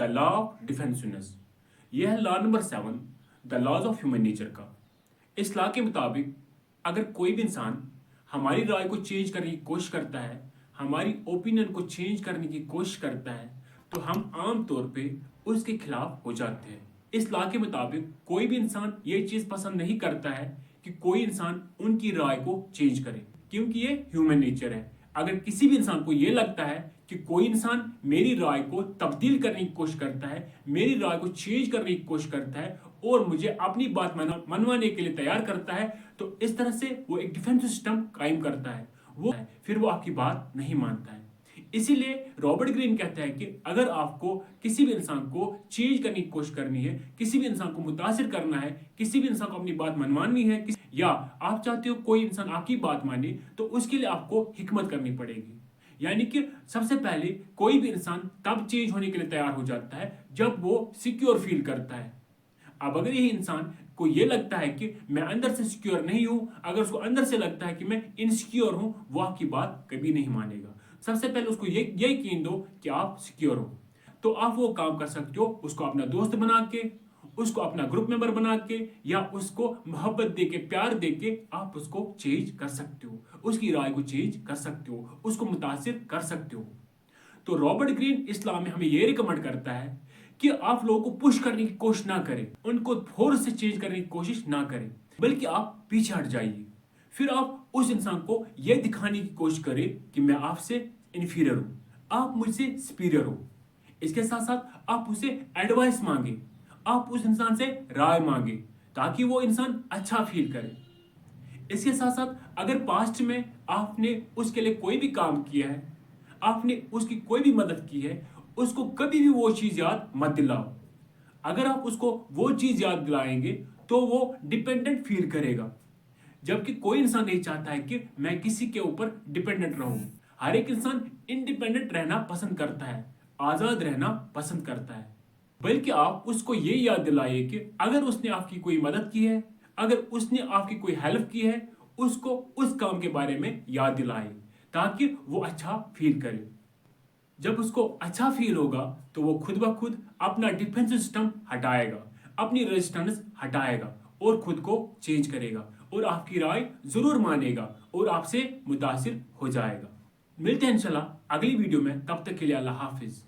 The law of defensiveness. यह है law number 7 the laws of human nature का। इस लॉ के मुताबिक अगर कोई भी इंसान हमारी राय को चेंज करने की कोशिश करता है, हमारी ओपिनियन को चेंज करने की कोशिश करता है, तो हम आम तौर पे उसके खिलाफ हो जाते हैं। इस लॉ के मुताबिक कोई भी इंसान ये चीज पसंद नहीं करता है कि कोई इंसान उनकी राय को चेंज करे, क्योंकि ये ह्यूमन नेचर है। अगर किसी भी इंसान को ये लगता है कि कोई इंसान मेरी राय को तब्दील करने की कोशिश करता है, मेरी राय को चेंज करने की कोशिश करता है और मुझे अपनी बात मनवाने के लिए तैयार करता है, तो इस तरह से वो एक डिफेंस सिस्टम कायम करता है, फिर वो आपकी बात नहीं मानता है। इसीलिए रॉबर्ट ग्रीन कहता है कि अगर आपको किसी भी इंसान को चेंज करने की कोशिश करनी है, किसी भी इंसान को मुतासिर करना है, किसी भी इंसान को अपनी बात मनवानी है, या आप चाहते हो कोई इंसान आपकी बात माने, तो उसके लिए आपको हिकमत करनी पड़ेगी। यानी कि सबसे पहले कोई भी इंसान तब चेंज होने के लिए तैयार हो जाता है जब वो सिक्योर फील करता है। अब अगर यही इंसान को ये लगता है कि मैं अंदर से सिक्योर नहीं हूं, अगर उसको अंदर से लगता है कि मैं इनसिक्योर हूं, वो आपकी बात कभी नहीं मानेगा। सबसे पहले उसको ये यकीन दो कि आप सिक्योर हो, तो आप वो काम कर सकते हो, उसको अपना दोस्त बना के, उसको अपना ग्रुप मेंबर बना के, या उसको मोहब्बत दे के, प्यार दे के आप उसको चेंज कर सकते हो, उसकी राय को चेंज कर सकते हो, उसको मुतासिर कर सकते हो। तो रॉबर्ट ग्रीन इस्लाम में हमें ये रिकमेंड करता है कि आप लोगों को पुश करने की कोशिश ना करें, उनको फोर्स से चेंज करने की कोशिश ना करें, बल्कि आप पीछे हट जाइए। फिर आप उस इंसान को यह दिखाने की कोशिश करें कि मैं आपसे इंफीरियर हूं, आप मुझसे सुपीरियर हो। इसके साथ साथ आप उसे एडवाइस मांगे, आप उस इंसान से राय मांगे, ताकि वो इंसान अच्छा फील करे। इसके साथ साथ अगर पास्ट में आपने उसके लिए कोई भी काम किया है, आपने उसकी कोई भी मदद की है, उसको कभी भी वो चीज याद मत दिलाओ। अगर आप उसको वो चीज याद दिलाएंगे तो वो डिपेंडेंट फील करेगा, जबकि कोई इंसान नहीं चाहता है कि मैं किसी के ऊपर डिपेंडेंट रहूं। हर एक इंसान इंडिपेंडेंट रहना पसंद करता है, आजाद रहना पसंद करता है। बल्कि आप उसको ये याद दिलाइए कि अगर उसने आपकी कोई मदद की है, अगर उसने आपकी कोई हेल्प की है, उसको उस काम के बारे में याद दिलाए, ताकि वो अच्छा फील करे। जब उसको अच्छा फील होगा तो वो खुद ब खुद अपना डिफेंस सिस्टम हटाएगा, अपनी रेजिस्टेंस हटाएगा और खुद को चेंज करेगा और आपकी राय जरूर मानेगा और आपसे मुतासिर हो जाएगा। मिलते हैं इंशाल्लाह अगली वीडियो में, तब तक के लिए अल्लाह हाफिज।